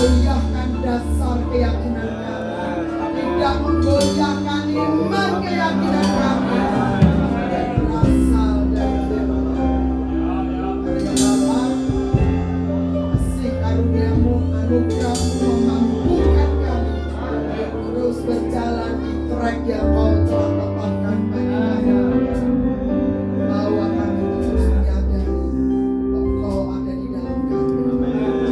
menggoyahkan dasar keyakinan kami, tidak menggoyahkan iman keyakinan kami yang berasal dari firman. Karena Bapa, kasih karuniamu, anugerahmu memampukan kami terus berjalan di trek yang Kau telah tetapkan bagi kami, bahwa kami terus menyadari Engkau ada di dalam kami,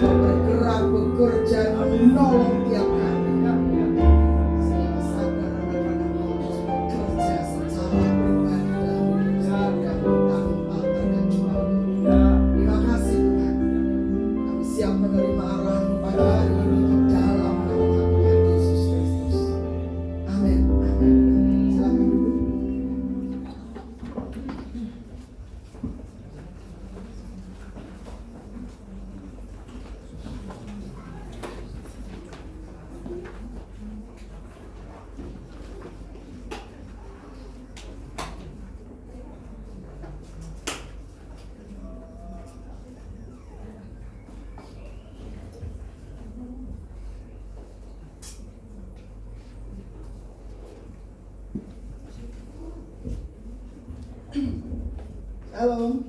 Kau bergerak, bekerja, menolong tiap kami, sehingga kesadaran akan Engkau terus bekerja secara pribadi dalam hidup setiap kami tanpa terkecuali. Terima kasih Tuhan, kami siap menerima arahan pada hari ini di dalam nama Tuhan Yesus Kristus. Amin. Amin. Silakan duduk. Halo.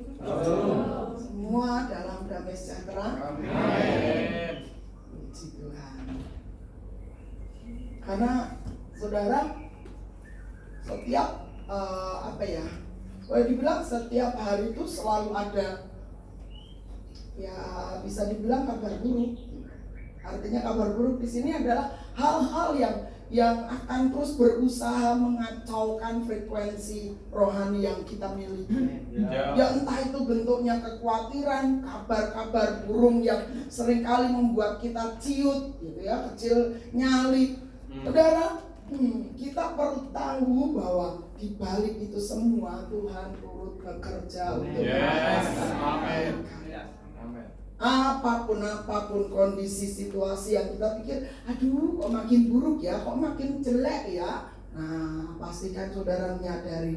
Semua dalam damai sejahtera. Puji Tuhan. Karena saudara, setiap boleh dibilang setiap hari itu selalu ada, ya bisa dibilang kabar buruk. Artinya kabar buruk di sini adalah hal-hal yang akan terus berusaha mengacaukan frekuensi rohani yang kita miliki. Ya entah itu bentuknya kekhawatiran, kabar-kabar burung yang seringkali membuat kita ciut, gitu ya, kecil nyali. Saudara, kita perlu tahu bahwa di balik itu semua Tuhan turut bekerja untuk Amin. Apapun kondisi situasi yang kita pikir, aduh kok makin buruk ya, kok makin jelek ya. Nah, pastikan saudara menyadari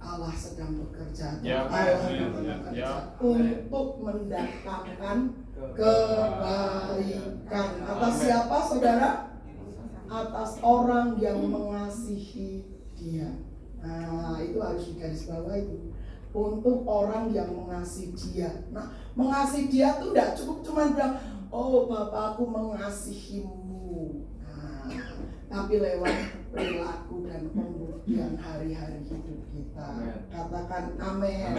Allah sedang bekerja, Allah sedang bekerja untuk mendatangkan kebaikan. Atas siapa saudara? Atas orang yang mengasihi Dia. Nah, itu harus digarisbawahi itu. Untuk orang yang mengasihi Dia. Nah, mengasihi Dia tuh tidak cukup cuma bilang, oh Bapakku mengasihimu. Nah, tapi lewat perilaku dan pembuktian hari-hari hidup kita. Katakan amin.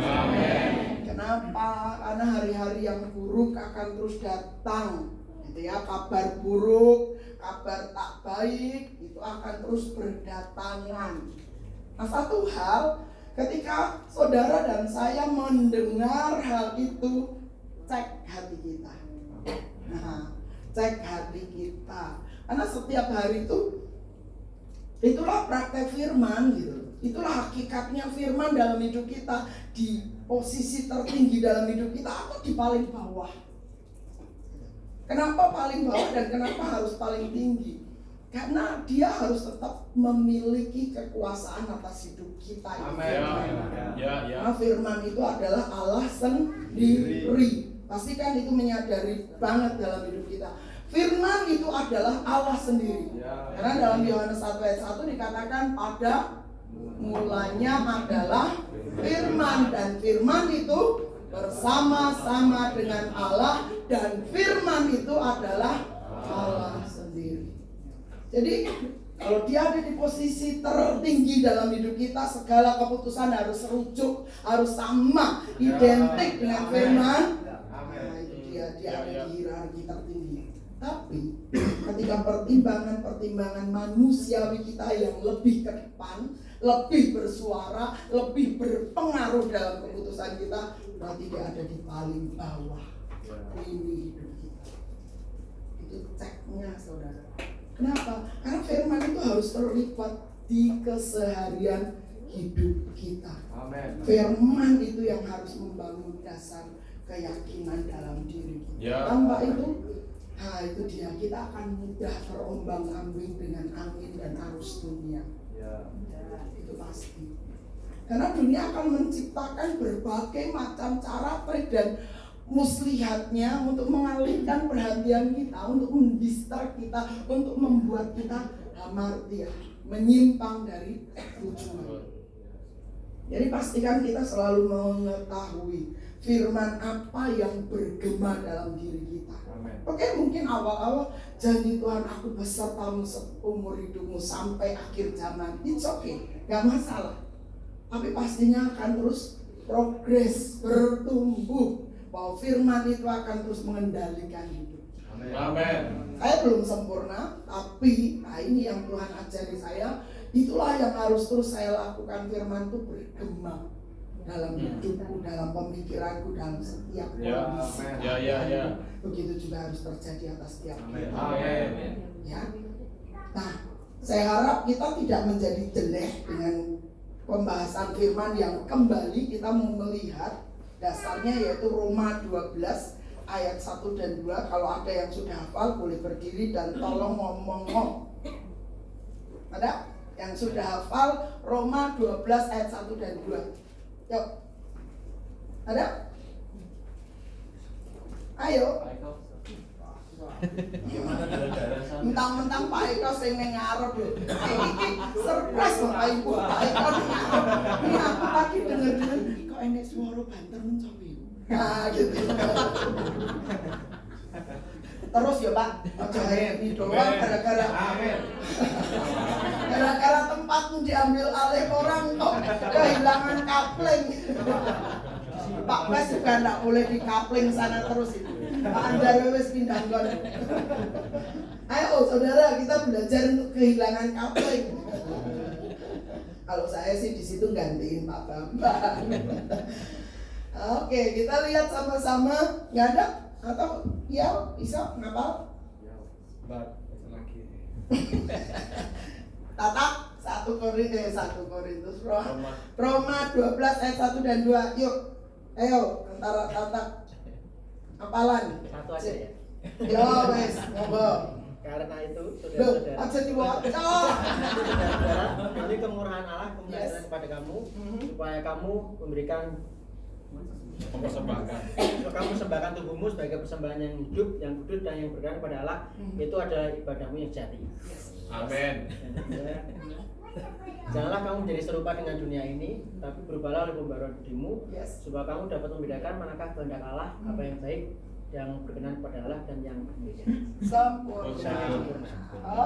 Kenapa? Karena hari-hari yang buruk akan terus datang. Gitu ya, kabar buruk, kabar tak baik itu akan terus berdatangan. Nah, satu hal, ketika saudara dan saya mendengar hal itu, cek hati kita. Nah, cek hati kita. Karena setiap hari itulah praktek firman gitu. Itulah hakikatnya firman dalam hidup kita. Di posisi tertinggi dalam hidup kita atau di paling bawah. Kenapa paling bawah dan kenapa harus paling tinggi? Karena Dia harus tetap memiliki kekuasaan atas hidup kita. Amin. Karena firman itu adalah Allah sendiri. Pastikan itu menyadari banget dalam hidup kita. Firman itu adalah Allah sendiri. Karena dalam Yohanes 1 ayat 1 dikatakan pada mulanya adalah firman, dan firman itu bersama-sama dengan Allah, dan firman itu adalah Allah sendiri. Jadi kalau Dia ada di posisi tertinggi dalam hidup kita, segala keputusan harus rujuk, harus sama, identik dengan firman. Nah, itu dia ada di hierarki tertinggi. Tapi ketika pertimbangan manusiawi kita yang lebih ke depan, lebih bersuara, lebih berpengaruh dalam keputusan kita, berarti Dia ada di paling bawah ini hidup kita. Itu ceknya saudara. Kenapa? Karena firman itu harus terlibat di keseharian hidup kita. Amen. Firman itu yang harus membangun dasar keyakinan dalam diri kita. Tanpa itu, itu dia, kita akan mudah terombang-ambing dengan angin dan arus dunia. Itu pasti. Karena dunia akan menciptakan berbagai macam cara trik dan muslihatnya, untuk mengalihkan perhatian kita, untuk mendistrak kita, untuk membuat kita hamartia, menyimpang dari tujuan. Jadi pastikan kita selalu mengetahui firman apa yang bergema dalam diri kita. Oke, mungkin awal-awal janji Tuhan aku besertamu seumur hidupmu sampai akhir zaman. It's okay, gak masalah. Tapi pastinya akan terus progres, bertumbuh, bahwa firman itu akan terus mengendalikan hidup. Amin. Saya belum sempurna, tapi ini yang Tuhan ajari saya. Itulah yang harus terus saya lakukan. Firman itu bergema dalam hidupku, dalam pemikiranku, dalam setiap kondisi. Ya. Begitu juga harus terjadi atas setiap kita. Amin. Ya. Nah, saya harap kita tidak menjadi jelek dengan pembahasan firman yang kembali kita mau melihat dasarnya, yaitu Roma 12 ayat 1 dan 2. Kalau ada yang sudah hafal boleh berdiri dan tolong ngomong. Ada? Yang sudah hafal Roma 12 ayat 1 dan 2. Yuk. Ada? Ayo. Mentang-mentang Pak Eko sing ning ngarep lho. Iki surprise Bapak Ibu. Pak Eko ning ngarep. Ini aku tadi denger-denger kok enek suara banter mencobi. Nah, gitu. Terus ya Pak, aja ini doang gara-gara gara-gara tempatmu diambil alih orang kok kehilangan kapling. Pak Bas juga enggak boleh di kapling sana terus itu. Pak Andar wis pindah nggon. Ayo saudara, kita belajar untuk kehilangan kapling. Kalau saya sih di situ gantiin Pak Bambang. Oke, kita lihat sama-sama. Nggak ada? Atau ya bisa ngapal? Tatak 1 Korintus Roma 12 ayat 1 dan 2. Yuk. Ayo antara tatak hafalan. Satu aja ya. Yo wes, monggo. Karena itu saudara-saudara, aja diwacok. Ini kemurahan Allah kemuliaan kepada kamu, supaya kamu memberikan kamu sembahkan tubuhmu sebagai persembahan yang hidup, yang kudus dan yang berkenan kepada Allah. Itu adalah ibadahmu yang sejati. Amin. Janganlah kamu menjadi serupa dengan dunia ini, tapi berubahlah oleh pembaruan budimu, supaya kamu dapat membedakan manakah kehendak Allah, apa yang baik, yang berkenan kepada Allah, dan yang mulia. Sempurna.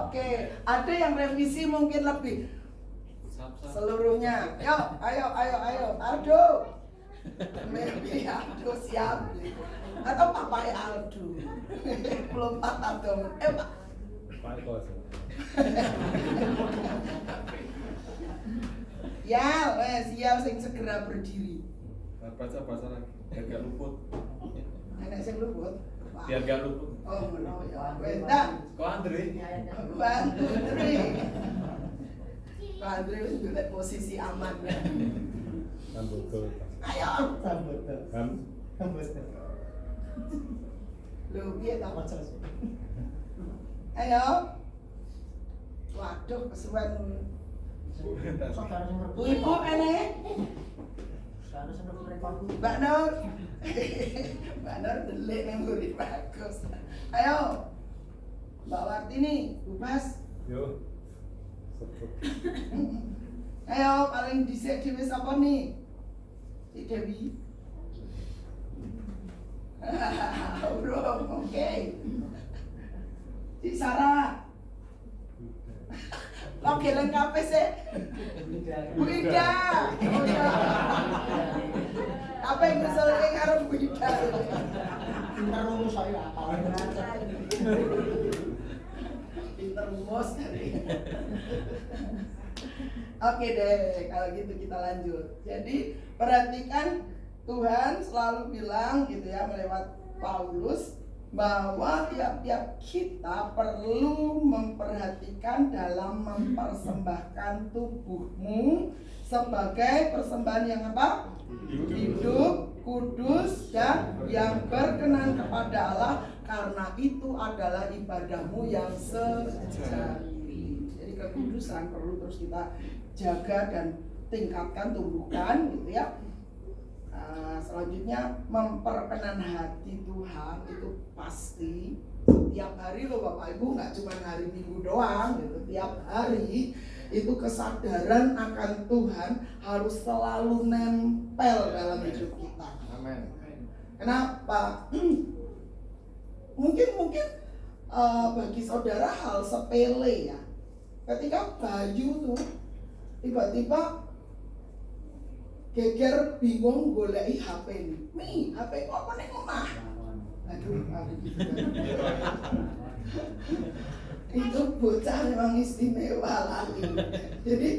Oke, ada yang revisi mungkin lebih seluruhnya. Yuk, ayo. Aduh. Maybe Aldo siap. Atau Papai Aldo. Belum patah dong. Pak. Ya, wes ya sing segera berdiri. Baca lagi, biar gak luput. Enak sing luput. Biar gak luput. Oh, no ya. Wes dah. Kok Andre? Pak Andre wis golek posisi aman. Ayo. Lho, piye ta? Ayo. Waduh, kesuwen. Ibu kene. Mbak Nur. Mbak Nur delik nang mburi bagus. Ayo. Mbak Wartini, Bubas. Yo. Ayo, paling dhisik dhewe sapa nih? Si Dewi. Bro, oke. Si Sarah. Oke, lengkap sih. Bu Ida. Apa yang diselengin karo Bu Ida? Pintar rumus saya apa? Pintar rumus dari. Oke deh, kalau gitu kita lanjut. Jadi perhatikan, Tuhan selalu bilang gitu ya melewat Paulus bahwa tiap-tiap kita perlu memperhatikan dalam mempersembahkan tubuhmu sebagai persembahan yang apa? Hidup, kudus, dan yang berkenan kepada Allah, karena itu adalah ibadahmu yang sejati. Jadi kekudusan perlu terus kita jaga dan tingkatkan, tumbuhkan gitu ya. Selanjutnya memperkenan hati Tuhan itu pasti setiap hari loh Bapak Ibu, nggak cuma hari Minggu doang gitu. Tiap hari itu kesadaran akan Tuhan harus selalu nempel dalam hidup kita. Amin. Kenapa? mungkin bagi saudara hal sepele ya. Ketika Bayu tuh tiba-tiba geger bingung goleki HP nih. Mi, HP kok apa ning omah? Aduh. Itu bocah memang istimewa lagi. Jadi,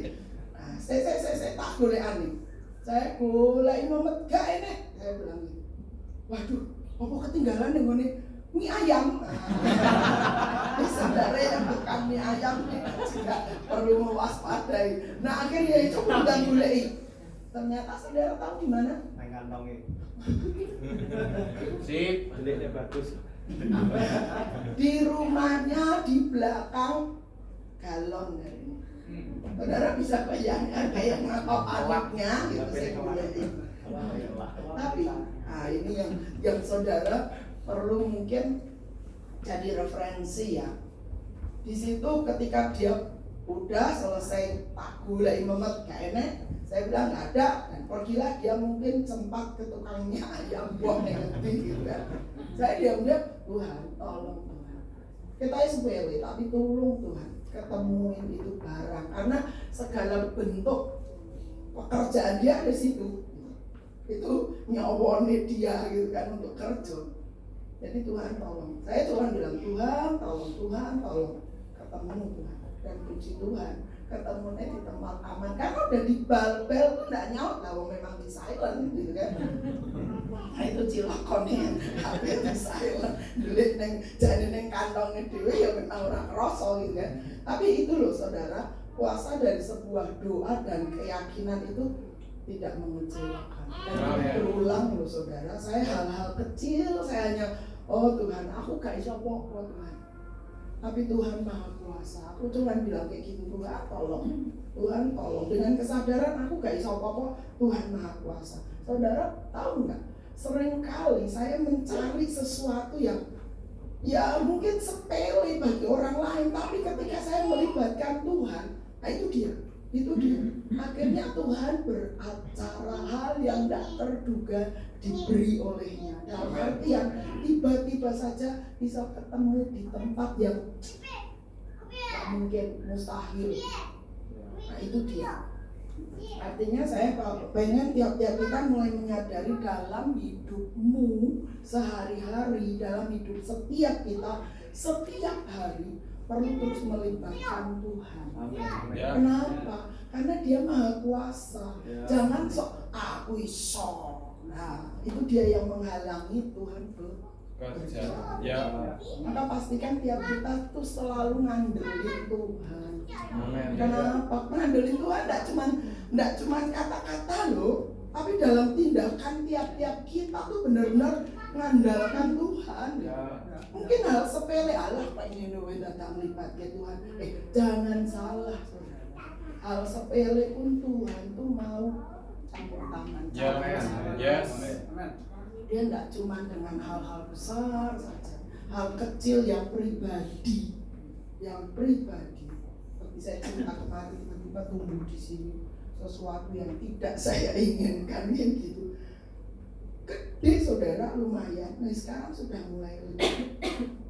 saya tak golekan nih. Saya golek Muhammad gak enek. Saya bilang gitu. Waduh, apa ketinggalan ning ngene mie ayam. Saudara yang bukan mie ayam juga perlu mewaspadai. Nah, akhirnya itu udah goleki. Ternyata saudara tahu di mana? Nang kantonge. Sip. Deliknya bagus. Di rumahnya di belakang galon dari ini. Saudara bisa bayangkan kayak ngakau anaknya gitu saya kuliahin. Tapi, ini yang saudara perlu mungkin jadi referensi ya. Di situ ketika dia udah selesai tak gulai memet gak enek, saya bilang nggak ada, dan pergilah dia mungkin sempat ke tukangnya ayam buah ngerti gitu kan. Saya diam-diam, Tuhan tolong Tuhan. Kita sepele tapi tolong Tuhan ketemuin itu barang, karena segala bentuk pekerjaan dia di situ. Itu nyawone dia gitu kan untuk kerja. Jadi Tuhan tolong. Saya Tuhan bilang Tuhan tolong ketemu Tuhan dan puji Tuhan. Ketemunya di tempat aman, karena udah di bel tuh nggak nyaut lah, memang di silent gitu kan. Nah itu cilakonnya, HP di silent, dulit neng jadi neng kantongnya dewe ya memang orang kroso gitu kan. Tapi itu loh saudara, kuasa dari sebuah doa dan keyakinan itu tidak mengecewakan. Dan berulang loh saudara, saya hal-hal kecil saya hanya oh Tuhan aku gak iso apa-apa Tuhan. Tapi Tuhan Maha Kuasa. Aku cuma bilang kayak gitu, Tuhan tolong. Tuhan tolong. Dengan kesadaran aku gak iso apa-apa, Tuhan Maha Kuasa. Saudara tahu nggak? Seringkali saya mencari sesuatu yang ya mungkin sepele bagi orang lain, tapi ketika saya melibatkan Tuhan, nah itu dia. Akhirnya Tuhan beracara hal yang tidak terduga diberi olehnya. Dalam artian tiba-tiba saja bisa ketemu di tempat yang mungkin mustahil. Nah itu dia. Artinya saya pengen tiap-tiap kita mulai menyadari dalam hidupmu sehari-hari, dalam hidup setiap kita setiap hari perlu terus melibatkan Tuhan. Ya. Kenapa? Karena Dia Maha Kuasa. Ya. Jangan sok aku iso. Nah, itu dia yang menghalangi Tuhan bekerja. Ya. Maka pastikan tiap kita tuh selalu ngandelin Tuhan. Amin. Kenapa? Ngandelin Tuhan enggak cuman kata-kata loh, tapi dalam tindakan tiap-tiap kita tuh benar-benar mengandalkan Tuhan. Ya. Mungkin hal sepele, Allah Pak ini datang lipat ke Tuhan. Jangan salah saudara. Hal sepele pun Tuhan tuh mau campur tangan. Ya, yes. Dia tidak cuma dengan hal-hal besar saja, hal kecil yang pribadi. Seperti saya cerita kemarin, tiba-tiba tumbuh di sini sesuatu yang tidak saya inginkan gitu. Gede saudara lumayan. Nah sekarang sudah mulai lebih.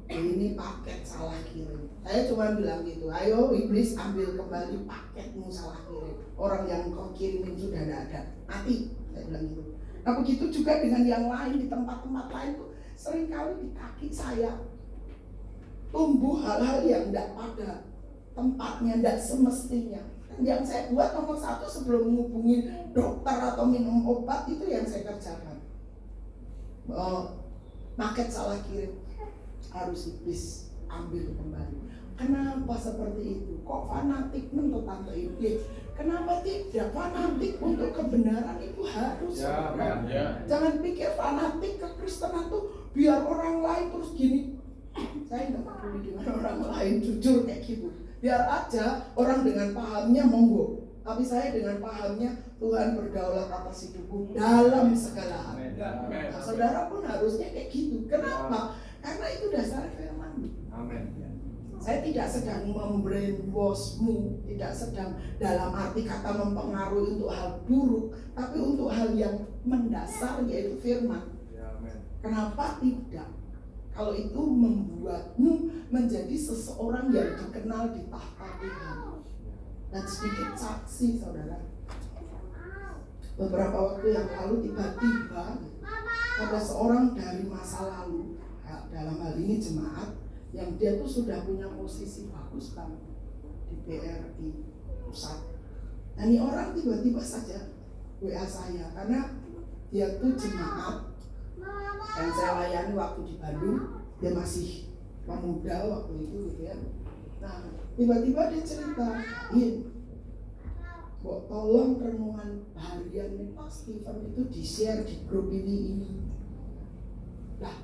Ini paket salah kirim. Saya cuma bilang gitu, ayo iblis ambil kembali paketmu salah kirim. Orang yang kau kirimin sudah tidak ada, mati. Saya bilang gitu. Nah begitu juga dengan yang lain di tempat-tempat lain tuh seringkali di kaki saya tumbuh hal-hal yang tidak pada tempatnya, tidak semestinya. Yang saya buat nomor satu sebelum menghubungi dokter atau minum obat itu yang saya kerjakan. Paket salah kirim harus iblis ambil kembali. Kenapa seperti itu? Kok fanatik untuk tante ini? Kenapa tidak fanatik untuk kebenaran itu harus? Ya. Jangan pikir fanatik kekristenan tuh biar orang lain terus gini. Saya nggak peduli dengan orang lain, jujur kayak gitu. Biar aja orang dengan pahamnya monggo. Tapi saya dengan pahamnya Tuhan berdaulat atas hidupku dalam segala hal. Amin. Nah, saudara pun harusnya kayak gitu. Kenapa? Karena itu dasar firman. Amin. Saya tidak sedang membrainwashmu, tidak sedang dalam arti kata mempengaruhi untuk hal buruk, tapi untuk hal yang mendasar, yaitu firman. Kenapa tidak? Kalau itu membuatmu menjadi seseorang yang dikenal di tahta Tuhan. Dan sedikit saksi, saudara. Beberapa waktu yang lalu tiba-tiba ada seorang dari masa lalu, dalam hal ini jemaat, yang dia tuh sudah punya posisi bagus banget di BRI pusat. Nah, ini orang tiba-tiba saja WA saya karena dia tuh jemaat yang saya layani waktu di Bandung. Dia masih pemuda waktu itu gitu ya. Nah, tiba-tiba dia cerita, Bok, tolong renungan harian nih Pak Steven itu di-share di grup ini. Lah,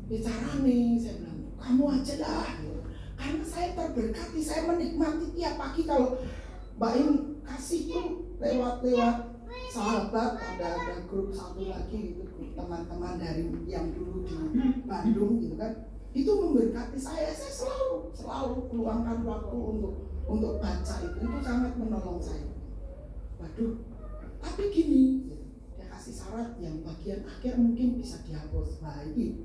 bicara nih, saya bilang, kamu aja dah. Karena saya terberkati, saya menikmati tiap pagi kalau Mbak Im kasih tuh lewat sahabat, ada grup satu lagi gitu, grup teman-teman dari yang dulu di Bandung gitu kan. Itu memberkati saya selalu meluangkan waktu untuk baca itu sangat menolong saya. Waduh, tapi gini, dia kasih syarat yang bagian akhir mungkin bisa dihapus lagi.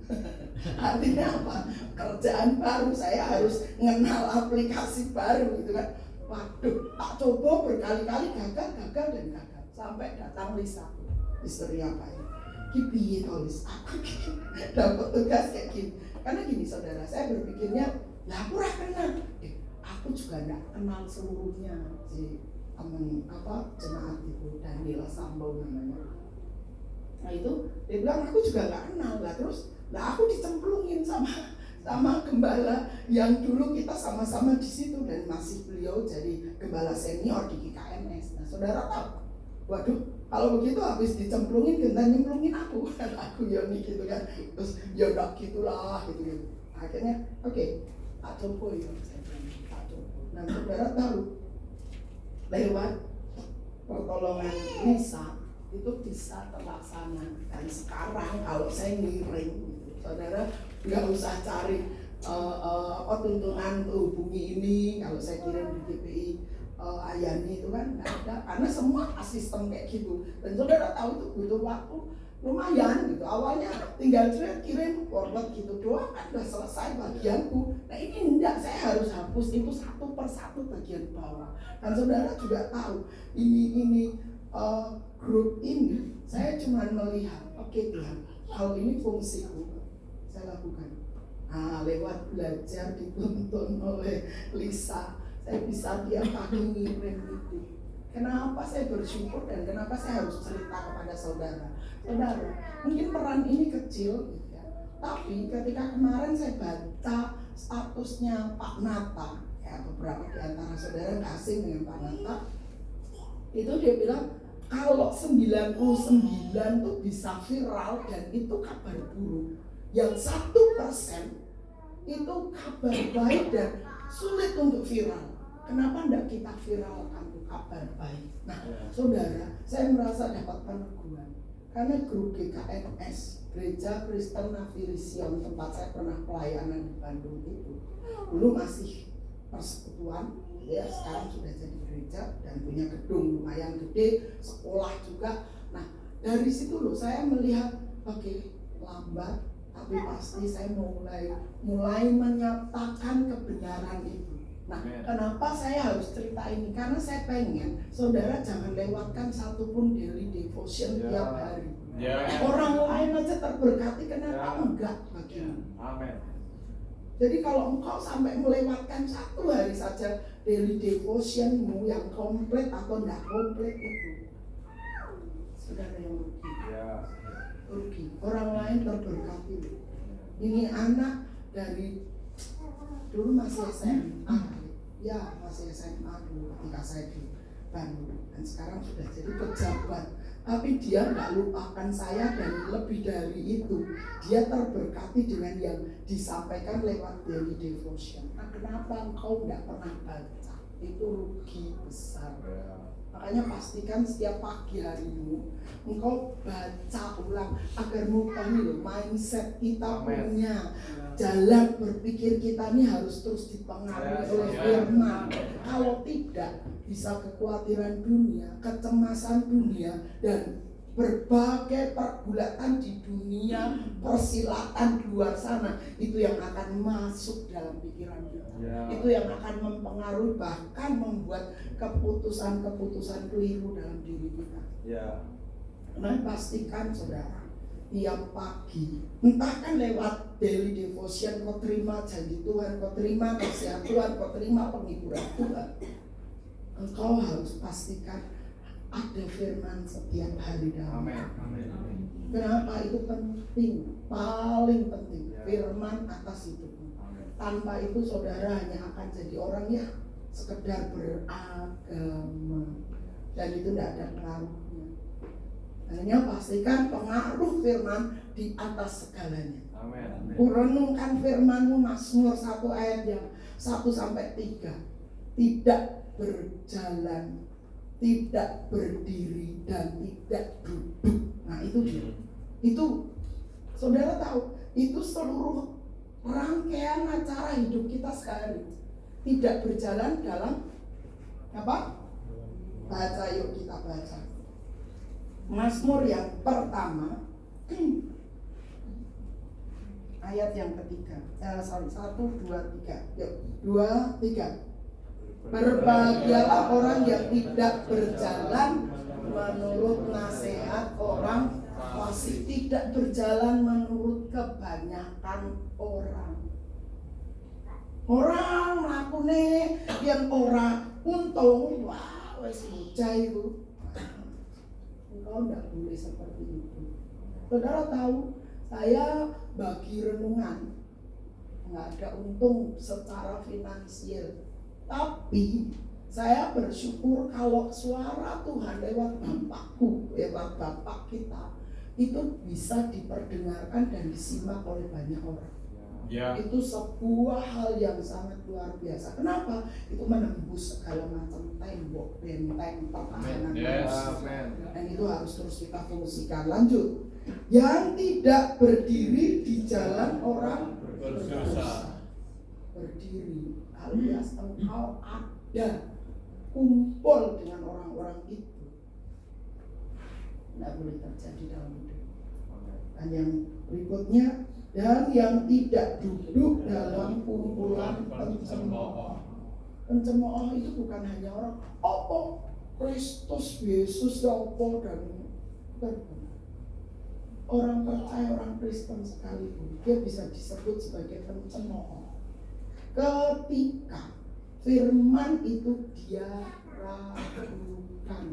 Artinya apa? Kerjaan baru, saya harus mengenal aplikasi baru gitu kan. Waduh, tak coba berkali-kali gagal sampai datang Lisa. Istri apa ini? Kipi tulis aku dapat tugas kayak gini. Karena gini saudara, saya berpikirnya, lah aku kenal. Aku juga enggak kenal seluruhnya si teman jemaat itu, Daniel Sambo namanya. Nah itu dia bilang aku juga enggak kenal lah, terus aku dicemplungin sama gembala yang dulu kita sama-sama di situ dan masih beliau jadi gembala senior di GKMS. Nah saudara tahu, waduh kalau begitu habis dicemplungin gentan nyemplungin aku Yoni gitu kan, terus ya udah gitulah gitu. Akhirnya oke, tak coba ya saya bilang tak coba. Nah saudara tahu lewat pertolongan Lisa itu bisa terlaksana. Dan sekarang kalau saya ngiring gitu, saudara nggak usah cari tuntunan hubungi ini. Kalau saya kirim di GPI Ayani itu kan nggak ada, karena semua sistem kayak gitu. Dan saudara tahu itu butuh waktu lumayan gitu. Awalnya tinggal kirim forward gitu doang kan udah selesai bagianku. Nah ini enggak, saya harus hapus itu satu persatu bagian bawah. Dan saudara juga tahu ini grup ini saya cuma melihat, oke Tuhan, kalau ini fungsiku saya lakukan. Nah, lewat belajar dituntun oleh Lisa, saya bisa tiap pagi ngirim itu. Kenapa saya bersyukur dan kenapa saya harus cerita kepada saudara? Saudara, mungkin peran ini kecil, ya, tapi ketika kemarin saya baca statusnya Pak Nata, ya beberapa di antara saudara nggak asing dengan Pak Nata, itu dia bilang kalau 99 tuh bisa viral dan itu kabar buruk. Yang 1% itu kabar baik dan sulit untuk viral. Kenapa enggak kita viralkan tuh kabar baik? Nah, saudara, saya merasa dapat peneguhan. Karena grup GKMS, Gereja Kristen Navirision, tempat saya pernah pelayanan di Bandung itu, dulu masih persekutuan, ya sekarang sudah jadi gereja dan punya gedung lumayan gede, sekolah juga. Nah, dari situ loh saya melihat, oke, lambat tapi pasti saya mulai menyatakan kebenaran itu. Nah, kenapa saya harus cerita ini? Karena saya pengen saudara jangan lewatkan satupun daily devotion tiap hari. Orang lain aja terberkati, kenapa enggak bagimu? Amin. Jadi kalau engkau sampai melewatkan satu hari saja daily devotionmu yang komplit atau enggak komplit itu, saudara yang rugi. Orang lain terberkati. Ini anak dari dulu masih SMA, ya masih SMA dulu ketika saya di Bandung, dan sekarang sudah jadi pejabat. Tapi dia nggak lupakan saya dan lebih dari itu, dia terberkati dengan yang disampaikan lewat daily devotion. Nah, kenapa engkau nggak pernah baca? Itu rugi besar. Makanya pastikan setiap pagi harimu engkau baca ulang agar mengubah mindset kita punya jalan berpikir kita ini harus terus dipengaruhi oleh firman. Kalau tidak, bisa kekhawatiran dunia, kecemasan dunia, dan berbagai pergulatan di dunia, persilatan di luar sana, itu yang akan masuk dalam pikiran kita. Itu yang akan mempengaruhi, bahkan membuat keputusan-keputusan keliru dalam diri kita. Nah, pastikan saudara, tiap pagi, entah kan lewat daily devotion, kau terima janji Tuhan, kau terima nasihat Tuhan, kau terima penghiburan Tuhan, engkau harus pastikan ada firman setiap hari dalam. Kenapa itu penting? Paling penting firman atas hidupmu. Tanpa itu saudara hanya akan jadi orang yang sekedar beragama, dan itu tidak ada pengaruhnya. Hanya pastikan pengaruh firman di atas segalanya. Kurenungkan firmanmu, Mazmur 1 ayat yang 1-3. Tidak berjalan, tidak berdiri, dan tidak duduk. Nah itu dia. Itu saudara tahu, itu seluruh rangkaian acara hidup kita sehari. Tidak berjalan dalam apa? Baca, yuk kita baca Mazmur yang pertama ayat yang ketiga. 1, 2, 3. Yuk, 2, 3. Berbahagialah orang yang tidak berjalan menurut nasihat orang fasik, tidak berjalan menurut kebanyakan orang. Orang melakukannya yang orang untung, wah wes bocah itu. Engkau tidak boleh seperti itu. Saudara tahu, saya bagi renungan nggak ada untung secara finansial, tapi saya bersyukur kalau suara Tuhan lewat bapakku, lewat bapak kita, itu bisa diperdengarkan dan disimak oleh banyak orang. Itu sebuah hal yang sangat luar biasa. Kenapa? Itu menembus segala macam tembok, benteng, pertahanan. Dan itu harus terus kita fungsikan. Lanjut. Yang tidak berdiri di jalan orang berdosa. Berdiri alias engkau ada kumpul dengan orang-orang itu. Tidak boleh terjadi dalam hidup. Dan yang berikutnya, dan yang tidak duduk dalam kumpulan pencemooh. Pencemooh itu bukan hanya orang Kristus Yesus opo dan orang percaya, orang Kristen sekalipun dia bisa disebut sebagai pencemooh. Ketika firman itu dia ragukan,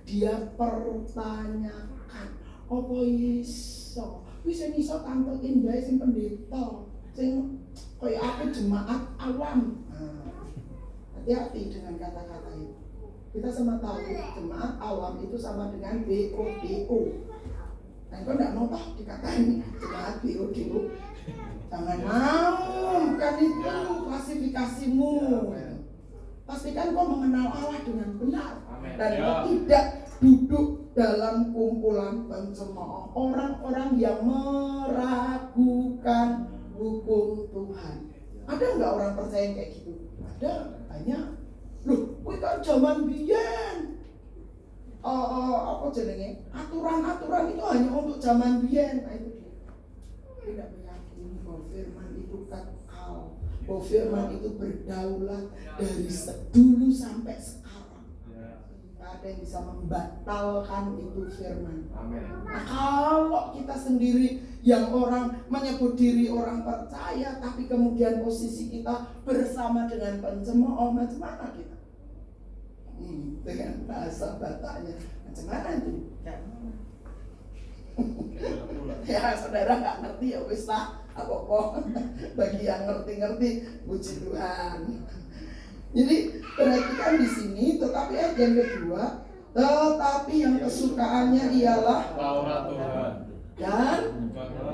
dia pertanyakan, apa iso bisa tantekin bae sing pendeta, sing kaya aku jemaat awam. Hati-hati dengan kata-kata itu. Kita sama tahu jemaat awam itu sama dengan BODO. Nah, kau tidak mau tahu dikatain jemaat BODO. Jangan mau, bukan itu klasifikasimu. Pastikan kau mengenal Allah dengan benar. Dan kau tidak duduk dalam kumpulan pencemooh, orang-orang yang meragukan hukum Tuhan. Ada nggak orang percaya kayak gitu? Ada, banyak. Loh, kuwi kan zaman biyen. Apa jenenge? Aturan-aturan itu hanya untuk zaman biyen. Nah, itu dia. Tidak meyakini bahwa firman itu kekal, bahwa firman itu berdaulat dari dulu sampai sekarang. Ada yang bisa membatalkan itu firman. Nah, kalau kita sendiri yang orang menyebut diri orang percaya, tapi kemudian posisi kita bersama dengan pencemooh, macam mana kita? Dengan bahasa Bataknya, macam mana itu? Ya saudara nggak ngerti ya wis lah, apa-apa. Bagi yang ngerti-ngerti, puji Tuhan. Jadi perhatikan di sini, tetapi ayat yang kedua, tetapi yang kesukaannya ialah Taurat Tuhan, dan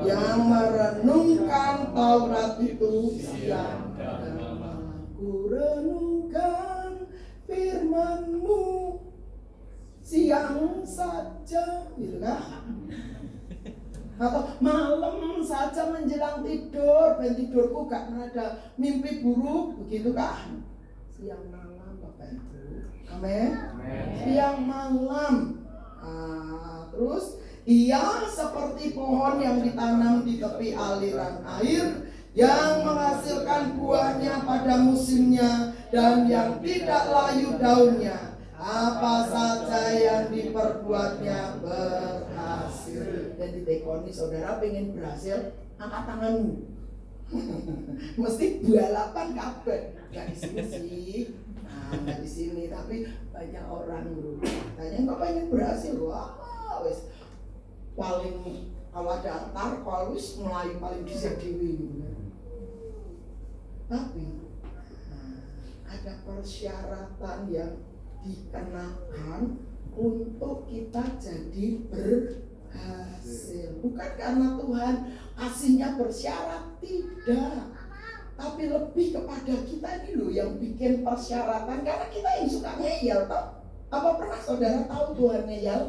yang merenungkan Taurat itu siang dan malam. Ku renungkan firman-Mu saja, gitu kan? Atau malam saja menjelang tidur, dan tidurku gak ada mimpi buruk, begitu kan? Siang malam Bapak Ibu, amin. Siang malam. Terus ia seperti pohon yang ditanam di tepi aliran air, yang menghasilkan buahnya pada musimnya dan yang tidak layu daunnya. Apa saja yang diperbuatnya berhasil. Dan ditekoni, saudara pengen berhasil, angkat tanganmu. Mesti balapan kabeh. Gak di sini sih. Gak di sini, tapi banyak orang loh. Tanya kok pengen berhasil? Wah, wis paling kalau ada antar, kalau wis melayu paling bisa dewi gitu. Tapi ada persyaratan yang dikenakan untuk kita jadi berhasil. Bukan karena Tuhan kasihnya bersyarat, tidak. Tapi lebih kepada kita ini loh yang bikin persyaratan, karena kita yang suka ngeyel toh. Apa pernah saudara tahu Tuhan ngeyel?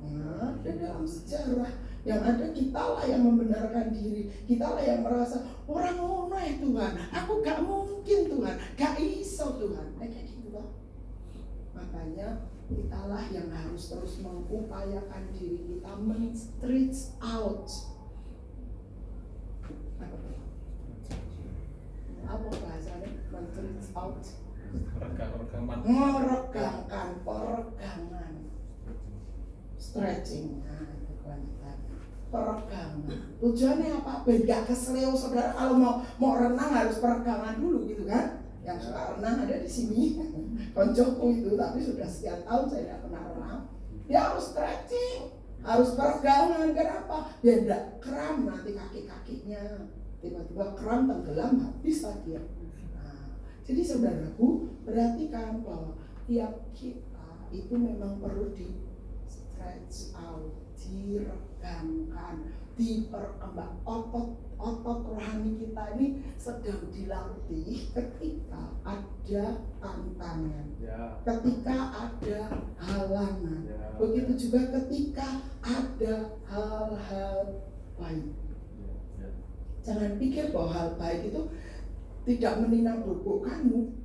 Nah, dalam sejarah yang ada kita lah yang membenarkan diri, kita lah yang merasa orang ngono ya Tuhan, aku gak mungkin Tuhan, gak iso Tuhan, kayak gitu loh. Makanya kita lah yang harus terus mengupayakan diri kita men-stretch out. Apa bahasanya men-stretch out? Meregangkan peregangan, stretching, peregangan. Tujuannya apa? Biar gak keseleo saudara. Kalau mau renang harus peregangan dulu gitu kan? Yang suka renang ada di sini, koncoku itu, tapi sudah sekian tahun saya tidak pernah renang. Dia harus stretching, harus peregangan. Kenapa? Biar tidak kram nanti kaki-kakinya. Tiba-tiba kram tenggelam, habis lagi ya. Nah, jadi saudaraku, perhatikan bahwa tiap kita itu memang perlu di stretch out, diregangkan, diperkembang. Otot rohani kita ini sedang dilatih ketika ada tantangan, ketika ada halangan, begitu juga ketika ada hal-hal baik. Jangan pikir bahwa hal baik itu tidak meninabobokanmu.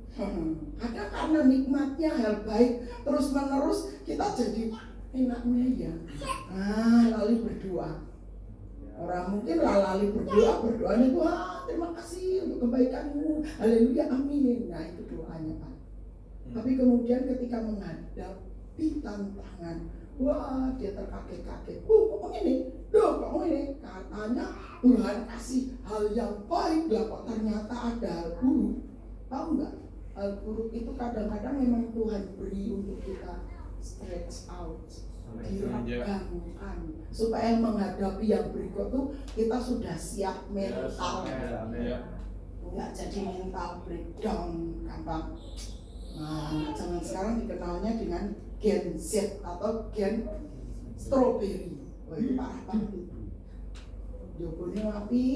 Ada karena nikmatnya hal baik terus menerus kita jadi enaknya ya. Lalu berdoa. Orang mungkin lali berdoanya Tuhan terima kasih untuk kebaikanmu, haleluya amin. Nah itu doanya Pak. Tapi kemudian ketika menghadapi tantangan, wah dia terkaget-kaget. Kok ini? Kok ini? Katanya Tuhan kasih hal yang baik lah, kok ternyata ada hal buruk. Tahu nggak? Hal buruk itu kadang-kadang memang Tuhan beri untuk kita stretch out, diregangkan, supaya menghadapi yang berikut tuh kita sudah siap mental, nggak jadi mental breakdown gampang. Nah, zaman sekarang dikenalnya dengan Gen Z atau Gen Strawberry. Wah itu parah banget. Jogonya api,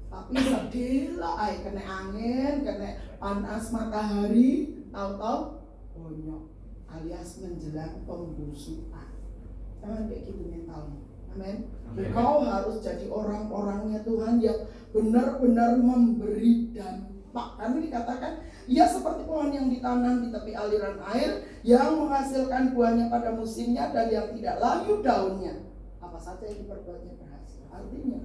tapi sedih lah, kena angin, kena panas matahari, tahu-tahu bonyok alias menjelang pembusukan. Jangan kayak gitu mentalnya. Amin. Kau harus jadi orang-orangnya Tuhan yang benar-benar memberi dampak. Karena dikatakan ia seperti pohon yang ditanam di tepi aliran air, yang menghasilkan buahnya pada musimnya dan yang tidak layu daunnya. Apa saja yang diperbuatnya berhasil. Artinya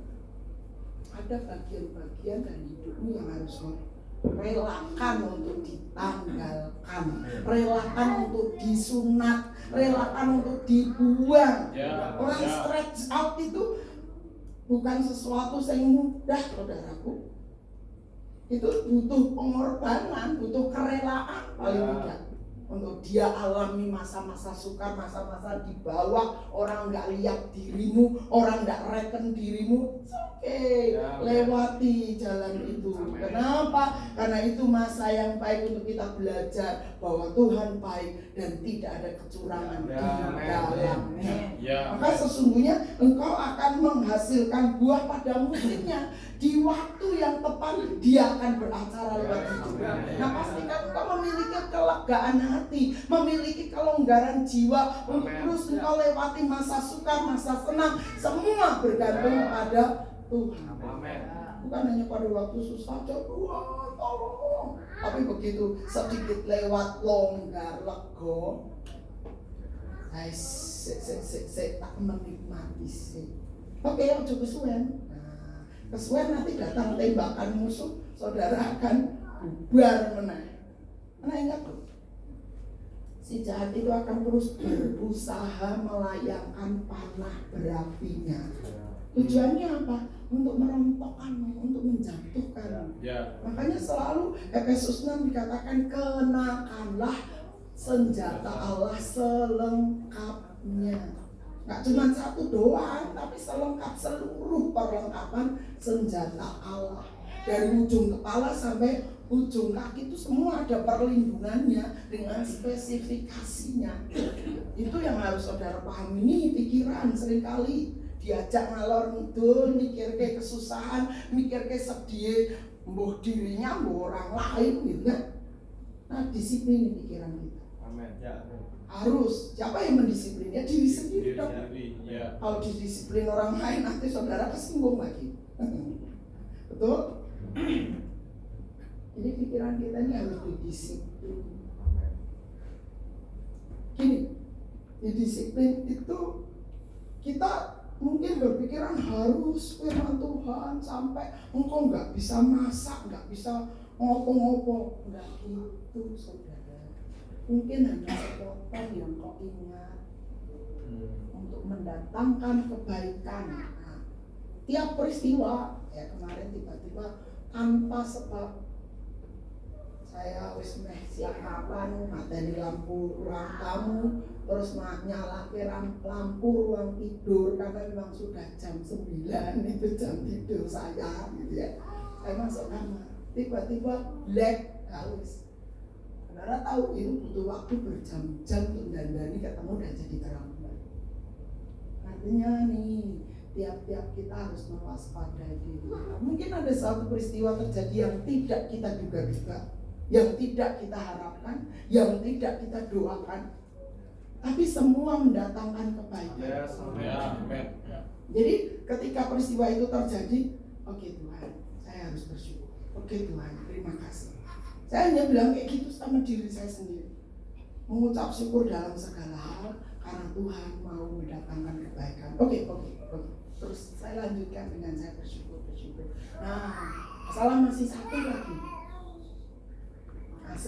ada bagian-bagian dari hidupmu yang harus relakan untuk ditanggalkan, relakan untuk disunat, relakan untuk dibuang. Orang stretch out itu bukan sesuatu yang mudah, saudaraku. Itu butuh pengorbanan, butuh kerelaan paling tidak. Untuk dia alami masa-masa sukar, masa-masa di bawah, orang nggak lihat dirimu, orang nggak reken dirimu, lewati jalan itu. Kenapa? Karena itu masa yang baik untuk kita belajar bahwa Tuhan baik dan tidak ada kecurangan di dalamnya. Maka sesungguhnya engkau akan menghasilkan buah pada musimnya. Di waktu yang tepat dia akan beracara lewat hidupmu. Nah pastikan engkau memiliki kelak kelegaan hati, memiliki kelonggaran jiwa untuk terus engkau lewati masa sukar, masa senang, semua bergantung pada Tuhan. Bukan hanya pada waktu susah, Tuhan tolong, tapi begitu sedikit lewat longgar, lego, saya tak menikmati sih. Oke, ojo kesuwen. Nah, kesuwen nanti datang tembakan musuh, saudara akan bubar meneh. Nah, ingat tuh, si jahat itu akan terus berusaha melayangkan panah berapinya. Tujuannya apa? Untuk merontokkanmu, untuk menjatuhkan. Makanya selalu Efesus 6 dikatakan kenakanlah senjata Allah selengkapnya. Nggak cuma satu doang, tapi selengkap, seluruh perlengkapan senjata Allah. Dari ujung kepala sampai ujung kaki itu semua ada perlindungannya dengan spesifikasinya. Itu yang harus saudara pahami. Ini pikiran seringkali diajak ngalor ngidul, mikir ke kesusahan, mikir ke sedih, mbuh dirinya, mbuh orang lain gitu kan. Nah, disiplin pikiran kita. Amin. Harus, siapa yang mendisiplin? Ya diri sendiri dong. Ya. Kalau didisiplin orang lain nanti saudara kesinggung lagi. Betul? Jadi pikiran kita ini harus didisiplin. Gini, didisiplin itu kita mungkin berpikiran harus firman Tuhan sampai engkau nggak bisa masak, nggak bisa ngopo-ngopo, nggak gitu saudara. Mungkin hanya sepotong yang kau ingat untuk mendatangkan kebaikan. Nah, tiap peristiwa, ya kemarin tiba-tiba tanpa sebab saya wis meh siap kapan mateni lampu ruang tamu, terus nyala lampu ruang tidur karena memang sudah jam 9 itu jam tidur saya gitu ya. Saya masuk kamar, tiba-tiba black halus. Saudara tahu itu butuh waktu berjam-jam untuk dandani ketemu dan jadi terang kembali. Artinya nih, tiap-tiap kita harus mewaspadai diri. Mungkin ada satu peristiwa terjadi yang tidak kita duga-duga, yang tidak kita harapkan, yang tidak kita doakan, tapi semua mendatangkan kebaikan. Jadi ketika peristiwa itu terjadi, oke Tuhan, saya harus bersyukur. Oke Tuhan, terima kasih. Saya hanya bilang kayak gitu sama diri saya sendiri, mengucap syukur dalam segala hal karena Tuhan mau mendatangkan kebaikan. Oke. Terus saya lanjutkan dengan saya bersyukur. Nah, masalah masih satu lagi. AC.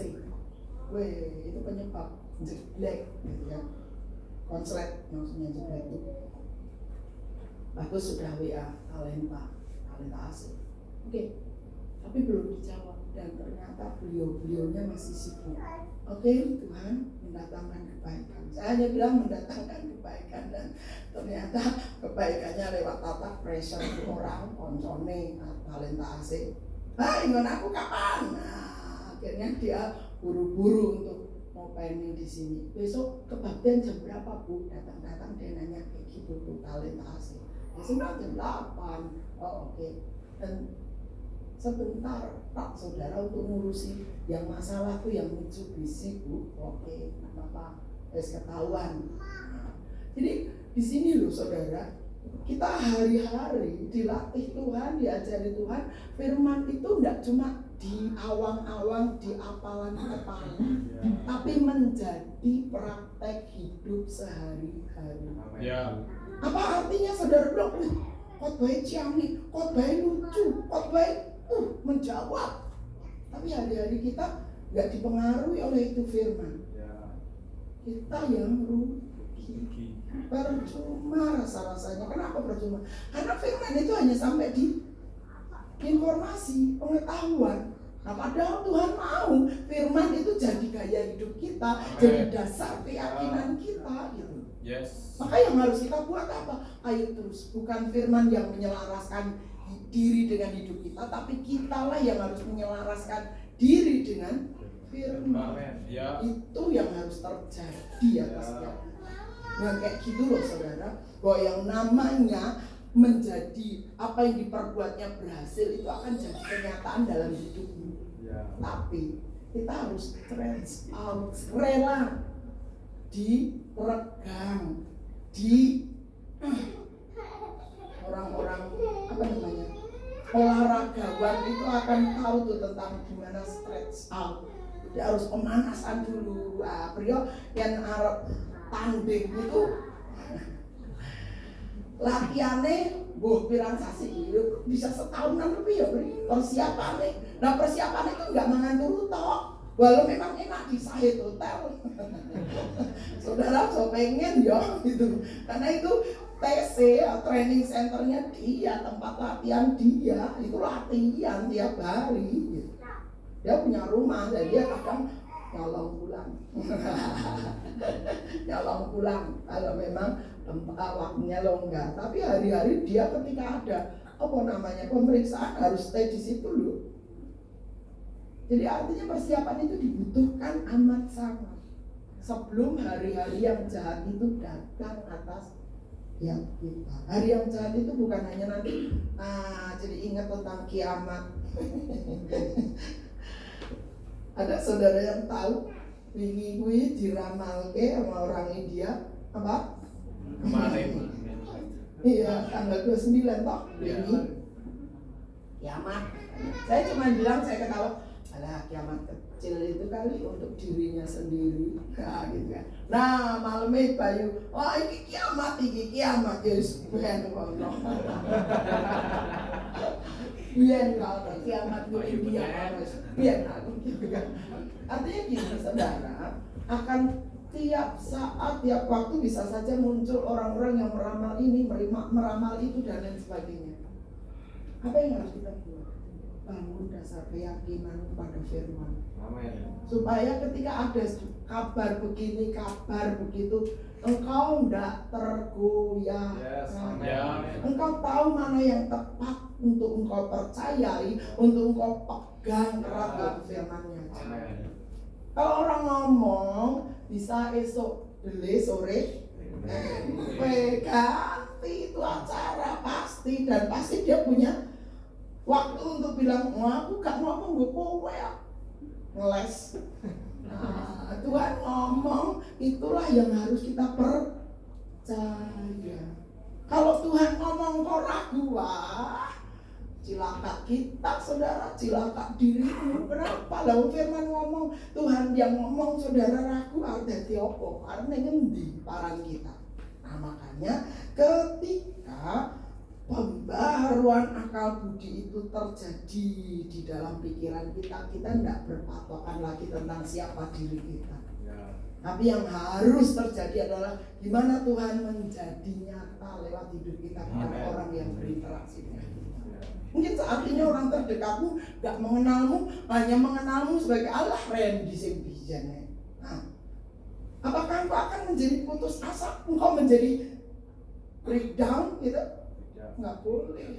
Itu penyebab jeblek gitu ya. Konslet maksudnya jeblek itu. Bagus sudah WA talenta AC. Oke. Tapi belum dijawab dan ternyata beliaunya masih sibuk. Oke, Tuhan mendatangkan kebaikan. Saya hanya bilang mendatangkan kebaikan dan ternyata kebaikannya lewat tata pressure orang, koncone, talenta AC. Ingon aku kapan? Nah, akhirnya dia buru-buru untuk mau pengen di sini. Besok kebaktian jam berapa Bu? Datang dia nanya kayak gitu tuh talenta AC. Besok jam 8. Oh oke. Dan sebentar Pak saudara untuk ngurusi yang masalah tuh yang Mitsubishi Bu. Oke, apa-apa, ketahuan. Jadi di sini loh saudara, kita hari-hari dilatih Tuhan, diajari Tuhan. Firman itu enggak cuma di awang-awang, di apalan kepala, tapi menjadi praktek hidup sehari-hari. Apa artinya saudara bilang, khotbah ciamik, khotbah lucu, khotbah menjawab, tapi hari-hari kita nggak dipengaruhi oleh itu firman. Kita yang rugi, percuma rasa-rasanya. Kenapa percuma? Karena firman itu hanya sampai di informasi, pengetahuan. Nah, padahal Tuhan mau firman itu jadi gaya hidup kita, jadi dasar keyakinan kita gitu. Maka yang harus kita buat apa? Ayo terus, bukan firman yang menyelaraskan diri dengan hidup kita, tapi kitalah yang harus menyelaraskan diri dengan firman. Itu yang harus terjadi atasnya. Nah kayak gitu loh saudara, bahwa yang namanya menjadi apa yang diperbuatnya berhasil itu akan jadi kenyataan dalam hidupmu. Tapi kita harus stretch out, rela diregang, di orang-orang apa namanya, olahragawan itu akan tahu tuh tentang gimana stretch out. Dia harus pemanasan dulu. Prio yang arep tanding itu latihannya pirang sasi bisa setahunan lebih ya persiapannya. Nah persiapannya itu nggak mangan dulu toh, walau memang enak di Sahid Hotel. Saudara so pengen ya gitu, karena itu TC training centernya dia, tempat latihan dia, itu latihan tiap hari gitu. Dia punya rumah dan dia kadang nyolong pulang. Nyolong pulang kalau memang waktunya longgar. Tapi hari-hari dia ketika ada pemeriksaan harus stay di situ loh. Jadi artinya persiapan itu dibutuhkan amat sangat sebelum hari-hari yang jahat itu datang atas yang kita. Hari yang jahat itu bukan hanya nanti jadi ingat tentang kiamat. Ada saudara yang tahu wingi kuwi diramalke sama orang India apa? Kemarin. Iya, tanggal 29 toh wingi. Kiamat. Saya cuma bilang, saya ketawa, alah kiamat kecil itu kali untuk dirinya sendiri. Nah, gitu kan. Nah, malamnya Bayu, wah ini kiamat Yesus ben ngono. Biar kalau kiamat di India harus biar aku gitu kan. Artinya gini saudara, akan tiap saat, tiap waktu bisa saja muncul orang-orang yang meramal ini, meramal itu dan lain sebagainya. Apa yang harus kita buat? Bangun dasar keyakinan kepada firman. Amin. Supaya ketika ada kabar begini, kabar begitu, engkau tidak tergoyah. Yes, Engkau tahu mana yang tepat untuk engkau percayai, untuk engkau pegang erat dengan firman-Nya. Kalau orang ngomong bisa esok dele sore ganti itu acara pasti, dan pasti dia punya waktu untuk bilang, aku gak ngomong gue kowe ngeles. Nah, Tuhan ngomong, itulah yang harus kita percaya. Kalau Tuhan ngomong kok ragu, wah cilaka kita saudara, cilaka dirimu. Kenapa? Lalu firman ngomong, Tuhan yang ngomong saudara ragu, arti apa? Karena ngendi parang kita. Nah makanya ketika pembaharuan akal budi itu terjadi di dalam pikiran kita, kita tidak berpatokan lagi tentang siapa diri kita. Tapi yang harus terjadi adalah gimana Tuhan menjadi nyata lewat hidup kita kepada orang yang berinteraksi dengan kita. Mungkin saat ini orang terdekatmu gak mengenalmu, hanya mengenalmu sebagai Allah Randy sing bijane. Nah, apakah engkau akan menjadi putus asa? Engkau menjadi breakdown gitu? Nggak boleh.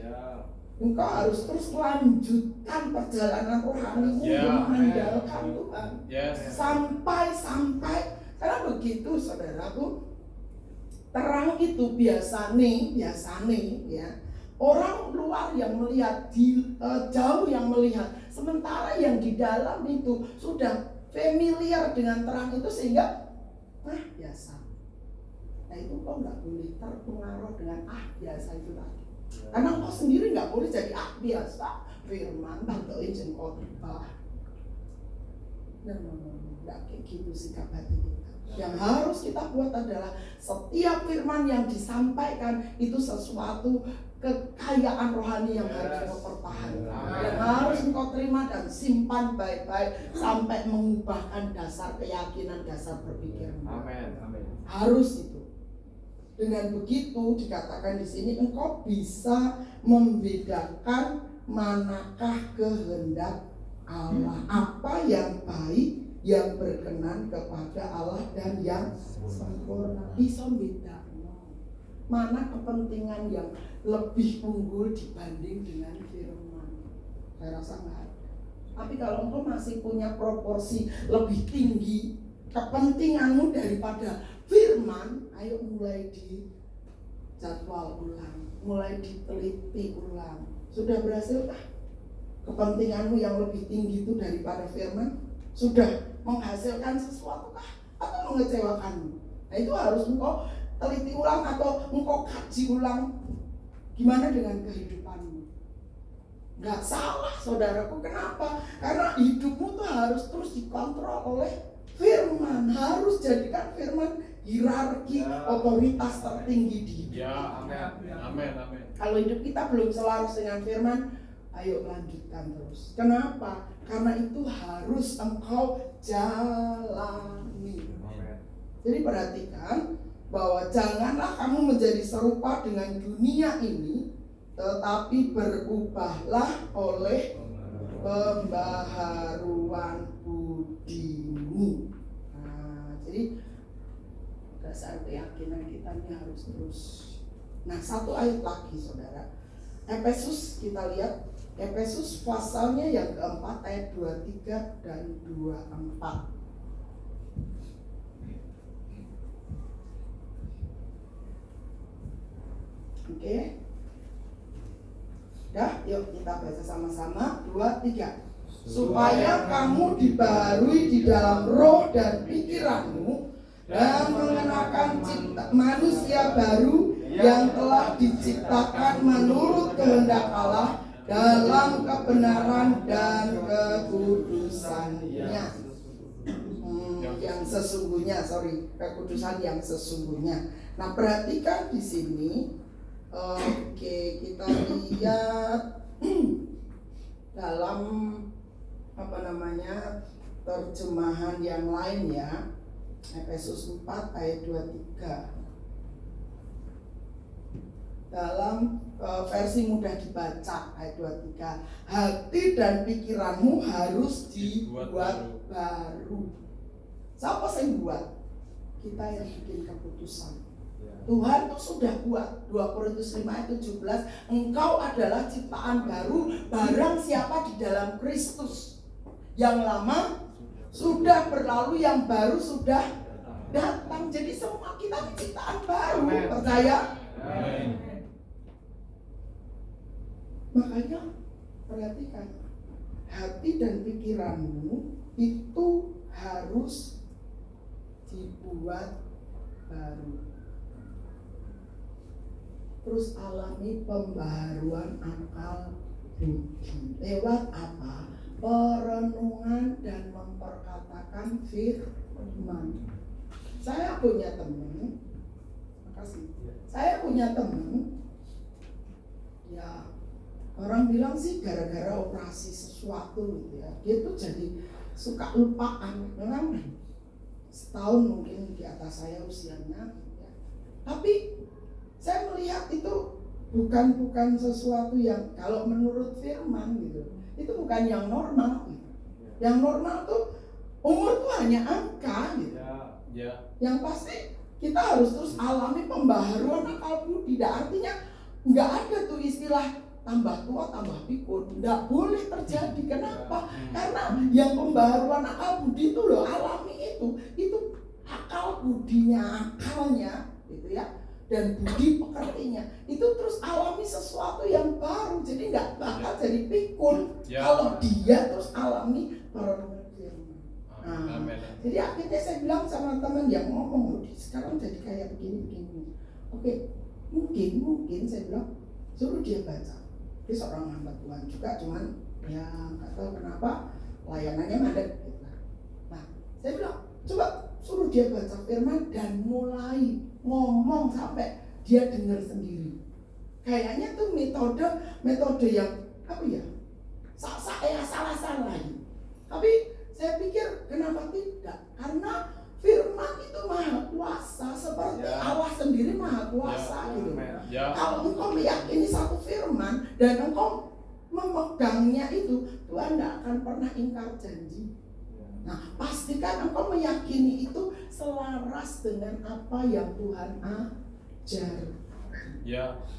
Engkau harus terus lanjutkan perjalanan rohanimu mengandalkan Tuhan. Sampai karena begitu saudaraku, terang itu biasanya ya orang luar yang melihat jauh yang melihat, sementara yang di dalam itu sudah familiar dengan terang itu sehingga biasa. Nah itu kok nggak boleh terpengaruh dengan biasa itu tadi. Karena engkau sendiri nggak boleh jadi biasa. Firman tantoin jengkol bah. Nggak kayak gitu sikap hati kita. Yang harus kita buat adalah setiap firman yang disampaikan itu sesuatu kekayaan rohani yang harus engkau pertahankan, yang harus engkau terima dan simpan baik-baik sampai mengubahkan dasar keyakinan, dasar berpikirmu. Amin. Harus itu. Dengan begitu dikatakan di sini engkau bisa membedakan manakah kehendak Allah, apa yang baik, yang berkenan kepada Allah dan yang sempurna. Bisa beda. Mana kepentingan yang lebih unggul dibanding dengan firman? Saya rasa nggak ada. Tapi kalau engkau masih punya proporsi lebih tinggi kepentinganmu daripada firman, ayo mulai dijadwal ulang, mulai diteliti ulang. Sudah berhasil kah kepentinganmu yang lebih tinggi itu daripada firman? sudah menghasilkan sesuatu kah atau mengecewakanmu? Nah itu harus engkau teliti ulang atau engkau kaji ulang. Gimana dengan kehidupanmu? Nggak salah saudaraku, kenapa? Karena hidupmu tuh harus terus dikontrol oleh firman. Harus jadikan firman hierarki otoritas tertinggi di hidup. Ya, amin. Kalau hidup kita belum selaras dengan firman, ayo lanjutkan terus. Kenapa? Karena itu harus engkau jalani. Jadi perhatikan bahwa janganlah kamu menjadi serupa dengan dunia ini, tetapi berubahlah oleh pembaharuan budimu. Nah, jadi dasar keyakinan kita ini harus terus. Nah, satu ayat lagi saudara, Efesus, kita lihat Efesus pasalnya yang keempat ayat 23 dan 24. Oke. Dah, yuk kita baca sama-sama. 2, 3. Supaya kamu dibaharui di dalam roh dan pikiranmu, dan mengenakan manusia baru yang telah diciptakan menurut kehendak Allah dalam kebenaran dan kekudusannya. Yang sesungguhnya, kekudusan yang sesungguhnya. Nah, perhatikan di sini. Oke, kita lihat dalam terjemahan yang lain ya. Efesus 4 ayat 23. Dalam versi mudah dibaca ayat 23. Hati dan pikiranmu harus dibuat baru. Siapa yang buat? Kita yang bikin keputusan. Tuhan tuh sudah buat. 2 Korintus 5 ayat 17, engkau adalah ciptaan baru barang siapa di dalam Kristus. Yang lama sudah berlalu, yang baru sudah datang. Jadi semua kita ini ciptaan baru. Amen. Percaya? Amen. Makanya perhatikan, hati dan pikiranmu itu harus dibuat baru. Terus alami pembaharuan akal budi. Lewat apa? Perenungan dan memperkatakan firman. Saya punya teman, makasih. Saya punya teman, ya orang bilang sih gara-gara operasi sesuatu gitu ya. Dia tuh jadi suka lupaan. Memang setahun mungkin di atas saya usianya gitu ya. Tapi saya melihat itu bukan sesuatu yang kalau menurut firman gitu, itu bukan yang normal gitu. Yang normal tuh umur tuh hanya angka gitu. Yang pasti kita harus terus alami pembaharuan akal budi. Artinya nggak ada tuh istilah tambah tua tambah pikun, nggak boleh terjadi. Kenapa? Karena yang pembaharuan akal budi itu loh, alami itu akal budinya, akalnya gitu ya. Dan budi pekertinya itu terus alami sesuatu yang baru, jadi nggak bakal jadi pikun kalau dia terus alami perenungan firman. Nah, jadi akhirnya saya bilang sama teman yang ngomong, sekarang jadi kayak begini. Oke, mungkin saya bilang suruh dia baca. Dia seorang hamba Tuhan juga, cuman ya nggak tahu kenapa layanannya mandek. Nah, saya bilang coba suruh dia baca firman dan mulai ngomong sampai dia dengar sendiri. Kayaknya tuh metode yang apa ya? Salah. Tapi saya pikir kenapa tidak? Karena firman itu maha kuasa, seperti Allah sendiri maha kuasa gitu. Kalau engkau meyakini satu firman dan engkau memegangnya itu, Tuhan tidak akan pernah ingkar janji. Nah, pastikan engkau meyakini itu selaras dengan apa yang Tuhan ajar.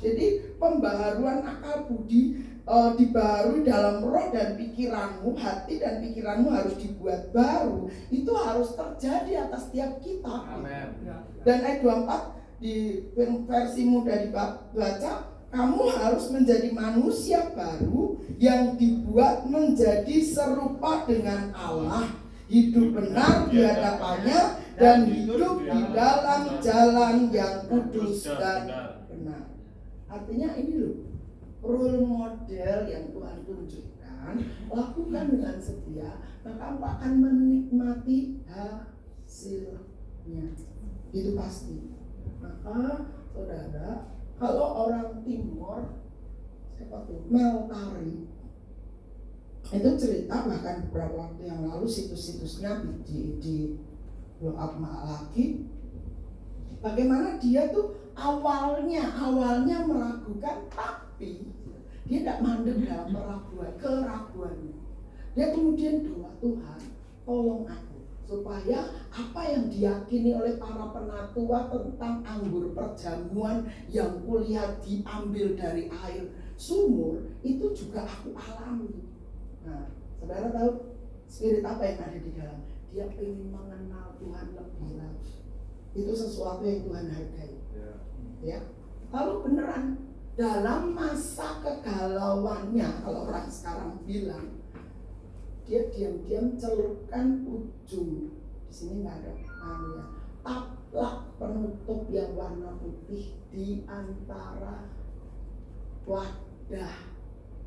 Jadi pembaharuan akal budi dibaharui dalam roh dan pikiranmu, hati dan pikiranmu harus dibuat baru. Itu harus terjadi atas setiap kita. Amen. Dan ayat 24 di versi mudah dibaca, kamu harus menjadi manusia baru yang dibuat menjadi serupa dengan Allah, hidup benar di hadapannya, dan hidup di dalam jalan yang kudus dan benar. Artinya ini loh, role model yang Tuhan tunjukkan, lakukan dengan setia, maka engkau akan menikmati hasilnya. Itu pasti. Maka saudara, kalau orang Timur, siapa tuh? Meltari, itu cerita bahkan beberapa waktu yang lalu situs-situsnya di blow up lagi, bagaimana dia tuh awalnya meragukan, tapi dia tidak mandek dalam keraguannya. Dia kemudian doa, Tuhan tolong aku supaya apa yang diyakini oleh para penatua tentang anggur perjamuan yang kulihat diambil dari air sumur, itu juga aku alami. Nah, saudara tahu spirit apa yang ada di dalam? Dia ingin mengenal Tuhan lebih lagi. Itu sesuatu yang Tuhan hargai. Ya. Lalu beneran dalam masa kegalauannya, kalau orang sekarang bilang, dia diam-diam celupkan ujung, di sini nggak ada ya, taplak penutup yang warna putih di antara wadah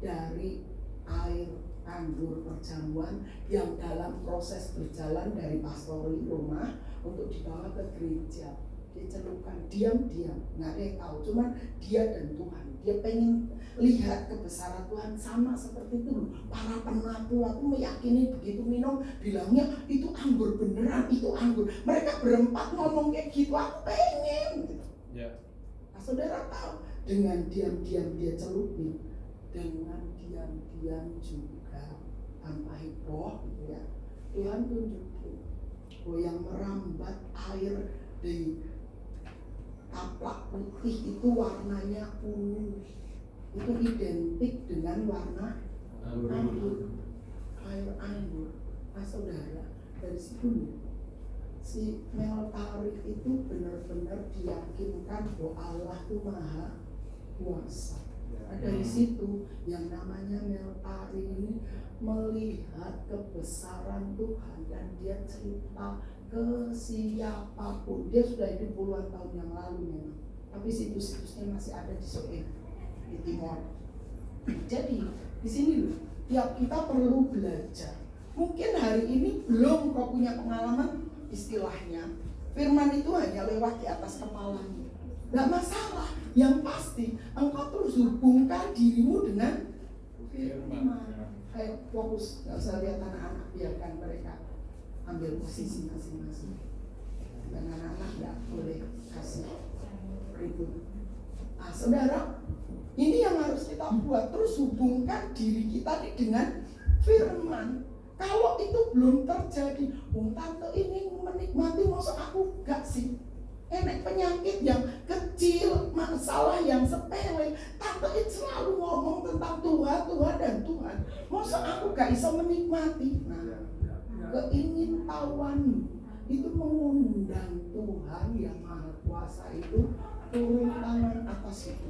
dari air anggur perjamuan yang dalam proses berjalan dari pastori rumah untuk dibawa ke gereja. Dia celupkan diam-diam, nggak ada yang tahu, cuman dia dan Tuhan. Dia pengen lihat kebesaran Tuhan, sama seperti itu. Para penatua itu meyakini begitu minum, bilangnya itu anggur beneran, itu anggur. Mereka berempat ngomong kayak gitu, aku pengen. Gitu. Yeah. Nah, saudara tahu, dengan diam-diam dia celupin, dengan diam-diam juga tanpa heboh, gitu ya. Tuhan tunjukin bahwa yang merambat air di taplak putih itu warnanya ungu, itu identik dengan warna anggur, air anggur. Nah saudara, dari situ si Meltari itu benar-benar diyakinkan bahwa Allah itu maha kuasa. Nah, dari situ yang namanya Meltari ini melihat kebesaran Tuhan, dan dia cerita ke siapapun. Dia sudah hidup puluhan tahun yang lalu memang, tapi situs-situsnya masih ada di Soe, di Timor. Jadi di sini loh, tiap kita perlu belajar. Mungkin hari ini belum kau punya pengalaman, istilahnya firman itu hanya lewat di atas kepalamu. Gak masalah, yang pasti engkau terus hubungkan dirimu dengan firman. Ayo fokus, gak usah lihat anak-anak, biarkan mereka ambil posisi masing-masing. Dan anak-anak gak boleh kasih ribut. Nah saudara, ini yang harus kita buat, terus hubungkan diri kita dengan firman. Kalau itu belum terjadi, tante ini menikmati, masa aku gak sih? Enak penyakit yang kecil, masalah yang sepele, tante itu selalu ngomong tentang Tuhan, Tuhan dan Tuhan. Masa aku gak bisa menikmati? Nah, keingintahuan itu mengundang Tuhan yang Maha Kuasa itu turun tangan atas itu.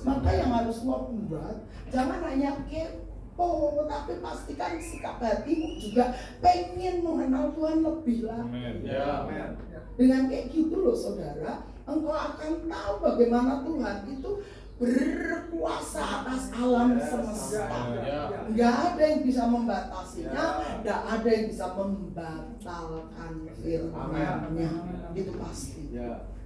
Maka yang harus lo buat, jangan hanya kepo, tapi pastikan sikap hatimu juga pengen mengenal Tuhan lebih lagi. Dengan kayak gitu loh saudara, engkau akan tahu bagaimana Tuhan itu berkuasa atas alam semesta. Nggak ada yang bisa membatasinya, nggak ada yang bisa membatalkan firman-Nya. Itu pasti.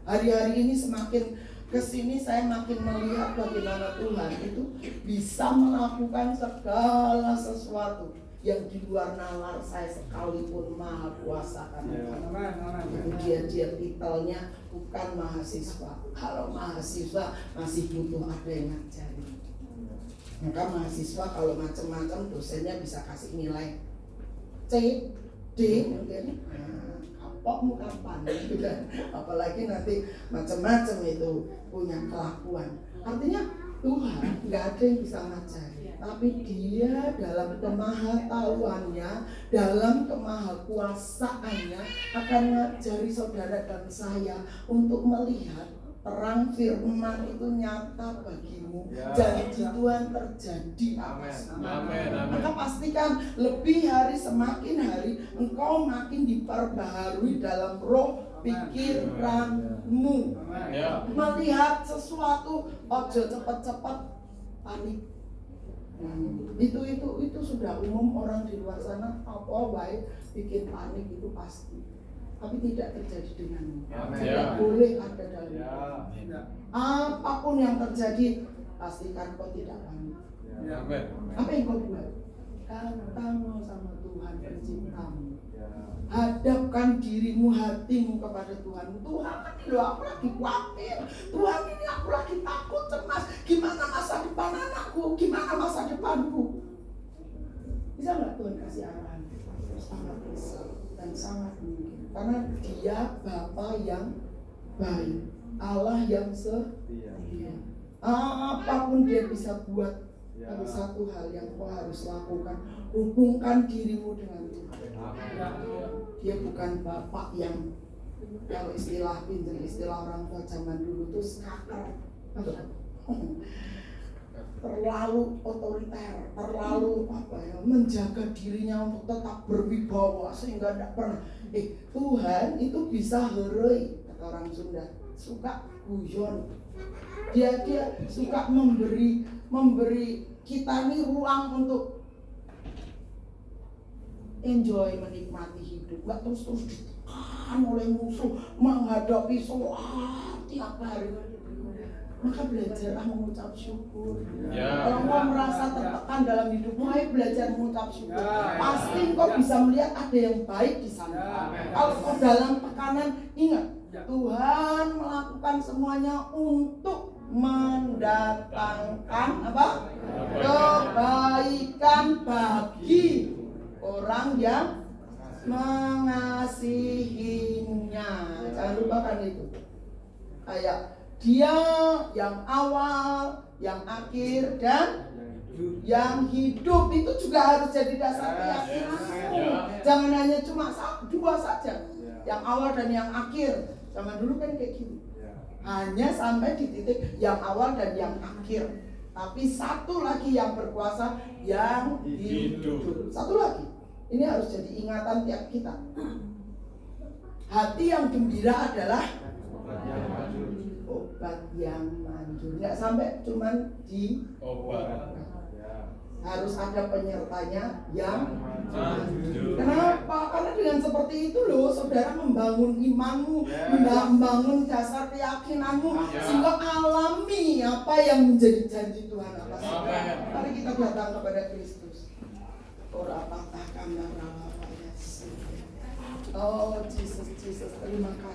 Hari-hari ini semakin kesini saya makin melihat bagaimana Tuhan itu bisa melakukan segala sesuatu yang di luar nalar saya sekalipun Maha Kuasa kan. Dia titelnya bukan mahasiswa. Kalau mahasiswa masih butuh ada yang ngajari. Maka mahasiswa kalau macam-macam dosennya bisa kasih nilai C, D mungkin. Kapok kapan gitu kan. Apalagi nanti macam-macam itu punya kelakuan. Artinya Tuhan nggak ada yang bisa ngajari. Tapi dia dalam kemahatauannya, dalam kemahakuasaannya akan mengajari saudara dan saya untuk melihat terang firman itu nyata bagimu, janji Tuhan terjadi atas Amin. maka pastikan lebih hari semakin hari engkau makin diperbaharui dalam roh pikiranmu. Ya. Melihat sesuatu ojo cepat-cepat panik. Itu sudah umum orang di luar sana apa baik bikin panik itu pasti. Tapi tidak terjadi denganmu. Tidak boleh ada dalam apapun yang terjadi, pastikan kau tidak panik. Amin. Apa yang kau buat? Katamu sama Tuhan penciptamu. Hadapkan dirimu, hatimu kepada Tuhan. Tuhan ini loh, aku lagi khawatir. Tuhan ini aku lagi takut, cemas. Gimana masa depan anakku? Gimana masa depanku? Bisa nggak Tuhan kasih arahan? Sangat bisa dan sangat mungkin. Karena Dia Bapa yang baik, Allah yang setia. Apapun Dia bisa buat. Ada satu hal yang kau harus lakukan, hubungkan dirimu dengan Tuhan. Dia bukan bapak yang kalau istilah orang tua zaman dulu tuh skater, terlalu otoriter, terlalu menjaga dirinya untuk tetap berwibawa sehingga tidak pernah. Tuhan itu bisa heroi, kata orang Sunda, suka guyon. Dia suka memberi kita ini ruang untuk enjoy, menikmati hidup, nggak terus ditekan oleh musuh, menghadapi sholat tiap hari. Maka belajarlah mengucap syukur. Kalau kau merasa tertekan dalam hidupmu, ayo belajar mengucap syukur. Pasti kau bisa melihat ada yang baik di sana. Kalau kau dalam tekanan, ingat Tuhan melakukan semuanya untuk mendatangkan kebaikan bagi orang yang mengasihinya. Jangan lupakan itu. Kayak Dia yang awal, yang akhir, dan yang hidup, itu juga harus jadi dasar keyakinanmu. Jangan hanya cuma dua saja, yang awal dan yang akhir. Zaman dulu kan kayak gitu. Hanya sampai di titik yang awal dan yang akhir. Tapi satu lagi yang berkuasa, yang hidup. Satu lagi. Ini harus jadi ingatan tiap kita. Hati yang gembira adalah obat yang manjur. Nggak sampai cuman di obat. Harus ada penyertanya yang manjur. Kenapa? Karena dengan seperti itu loh, saudara membangun imanmu, membangun dasar keyakinanmu, sehingga alami apa yang menjadi janji Tuhan atas kita. Mari kita datang kepada Kristus. Oh, Yesus, terima kasih.